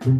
Hello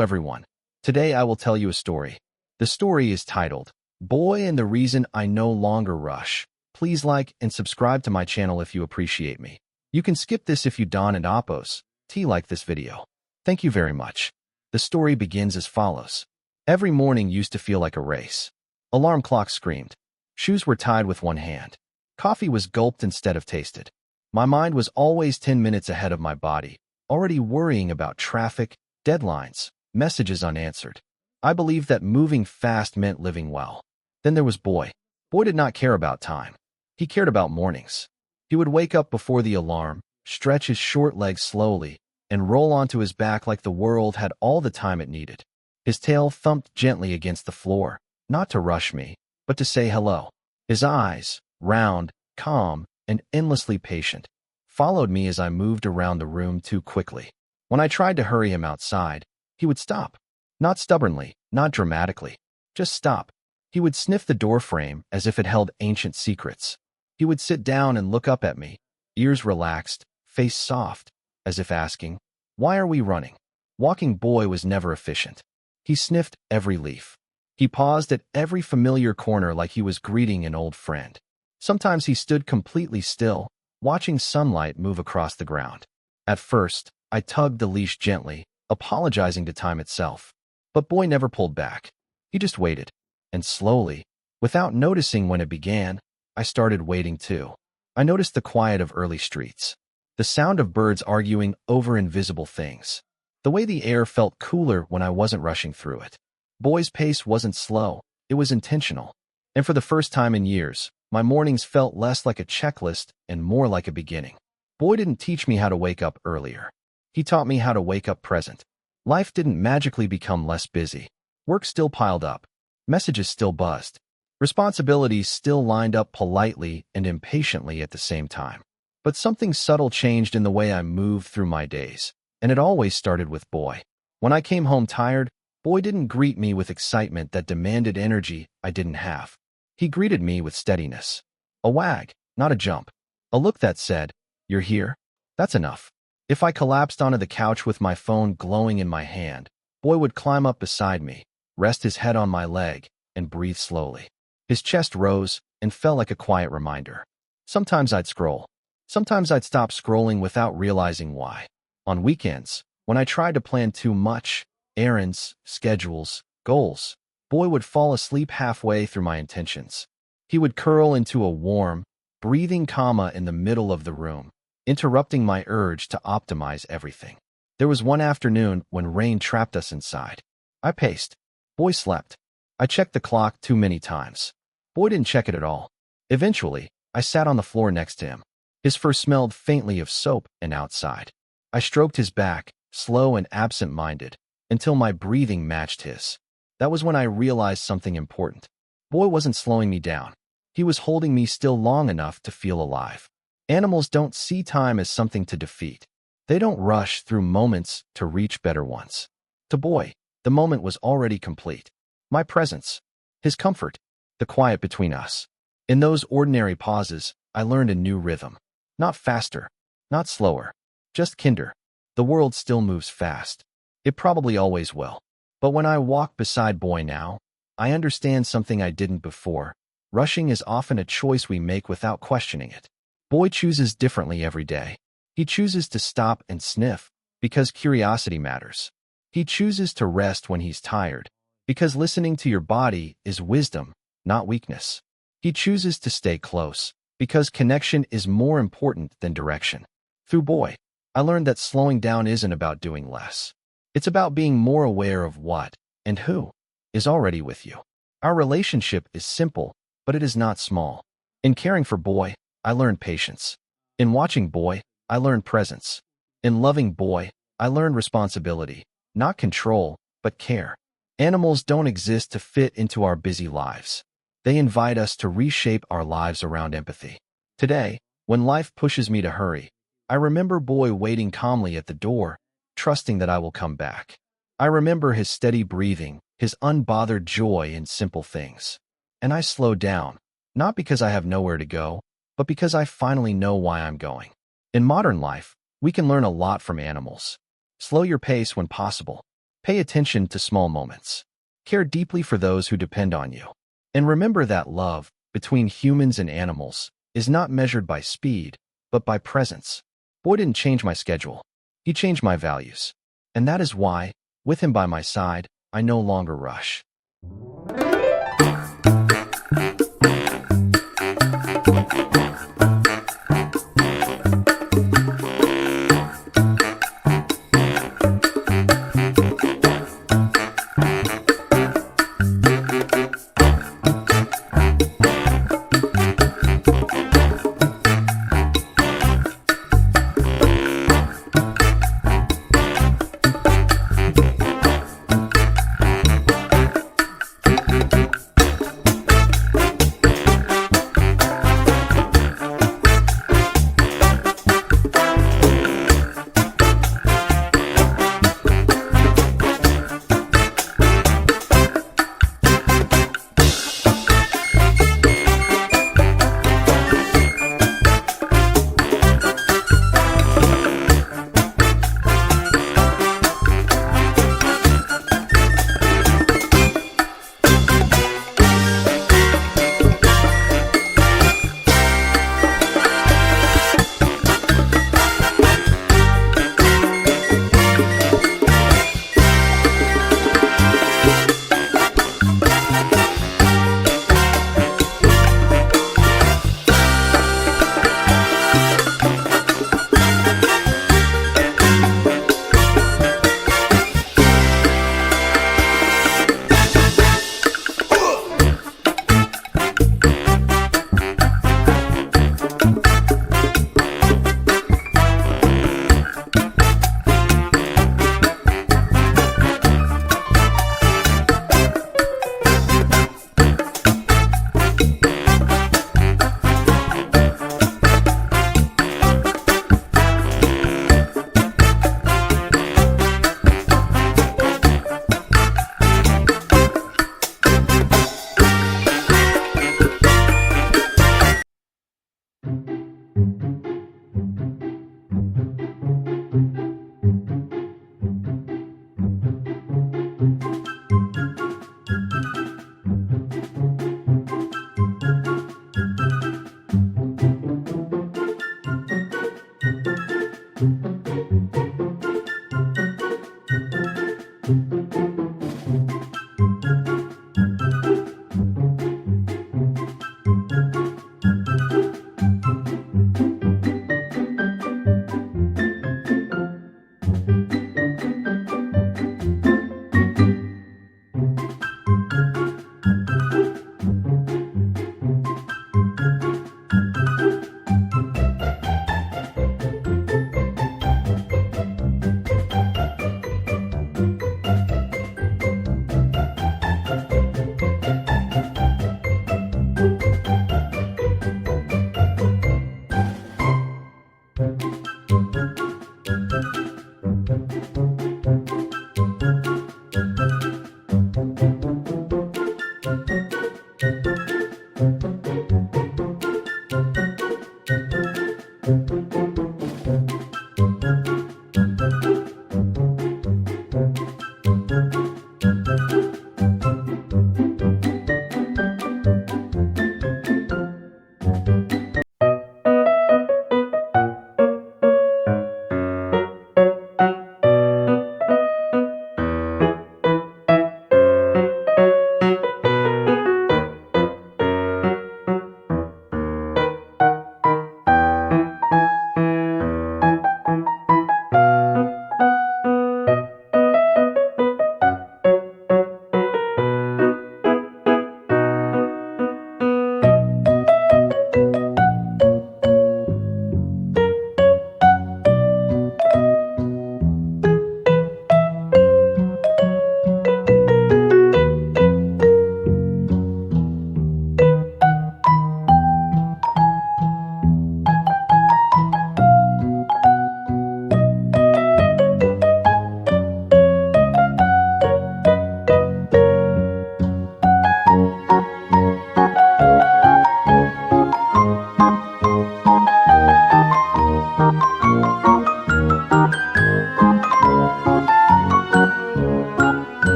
everyone. Today I will tell you a story. The story is titled, Boy and the Reason I No Longer Rush. Please like and subscribe to my channel if you appreciate me. You can skip this if you don't and oppose. Like this video. Thank you very much. The story begins as follows. Every morning used to feel like a race. Alarm clock screamed. Shoes were tied with one hand. Coffee was gulped instead of tasted. My mind was always 10 minutes ahead of my body, already worrying about traffic, deadlines, messages unanswered. I believed that moving fast meant living well. Then there was Boy. Boy did not care about time. He cared about mornings. He would wake up before the alarm, stretch his short legs slowly, and roll onto his back like the world had all the time it needed. His tail thumped gently against the floor, not to rush me, but to say hello. His eyes, round, calm, and endlessly patient, followed me as I moved around the room too quickly. When I tried to hurry him outside, he would stop. Not stubbornly, not dramatically. Just stop. He would sniff the doorframe as if it held ancient secrets. He would sit down and look up at me, ears relaxed, face soft, as if asking, "Why are we running?" Walking Boy was never efficient. He sniffed every leaf. He paused at every familiar corner like he was greeting an old friend. Sometimes he stood completely still, watching sunlight move across the ground. At first, I tugged the leash gently, apologizing to time itself. But Boy never pulled back. He just waited. And slowly, without noticing when it began, I started waiting too. I noticed the quiet of early streets, the sound of birds arguing over invisible things, the way the air felt cooler when I wasn't rushing through it. Boy's pace wasn't slow, it was intentional. And for the first time in years, my mornings felt less like a checklist and more like a beginning. Boy didn't teach me how to wake up earlier. He taught me how to wake up present. Life didn't magically become less busy. Work still piled up. Messages still buzzed. Responsibilities still lined up politely and impatiently at the same time. But something subtle changed in the way I moved through my days, and it always started with Boy. When I came home tired, Boy didn't greet me with excitement that demanded energy I didn't have. He greeted me with steadiness. A wag, not a jump. A look that said, "You're here? That's enough." If I collapsed onto the couch with my phone glowing in my hand, Boy would climb up beside me, rest his head on my leg, and breathe slowly. His chest rose and fell like a quiet reminder. Sometimes I'd scroll. Sometimes I'd stop scrolling without realizing why. On weekends, when I tried to plan too much, errands, schedules, goals, Boy would fall asleep halfway through my intentions. He would curl into a warm, breathing coma in the middle of the room, interrupting my urge to optimize everything. There was one afternoon when rain trapped us inside. I paced. Boy slept. I checked the clock too many times. Boy didn't check it at all. Eventually, I sat on the floor next to him. His fur smelled faintly of soap and outside. I stroked his back, slow and absent-minded, until my breathing matched his. That was when I realized something important. Boy wasn't slowing me down. He was holding me still long enough to feel alive. Animals don't see time as something to defeat. They don't rush through moments to reach better ones. To Boy, the moment was already complete. My presence, his comfort, the quiet between us. In those ordinary pauses, I learned a new rhythm. Not faster, not slower, just kinder. The world still moves fast. It probably always will. But when I walk beside Boy now, I understand something I didn't before. Rushing is often a choice we make without questioning it. Boy chooses differently every day. He chooses to stop and sniff, because curiosity matters. He chooses to rest when he's tired, because listening to your body is wisdom, not weakness. He chooses to stay close, because connection is more important than direction. Through Boy, I learned that slowing down isn't about doing less. It's about being more aware of what, and who, is already with you. Our relationship is simple, but it is not small. In caring for Boy, I learned patience. In watching Boy, I learned presence. In loving Boy, I learned responsibility, not control, but care. Animals don't exist to fit into our busy lives. They invite us to reshape our lives around empathy. Today, when life pushes me to hurry, I remember Boy waiting calmly at the door, trusting that I will come back. I remember his steady breathing, his unbothered joy in simple things. And I slow down, not because I have nowhere to go, but because I finally know why I'm going. In modern life, we can learn a lot from animals. Slow your pace when possible. Pay attention to small moments. Care deeply for those who depend on you. And remember that love, between humans and animals, is not measured by speed, but by presence. Boy didn't change my schedule. He changed my values. And that is why, with him by my side, I no longer rush.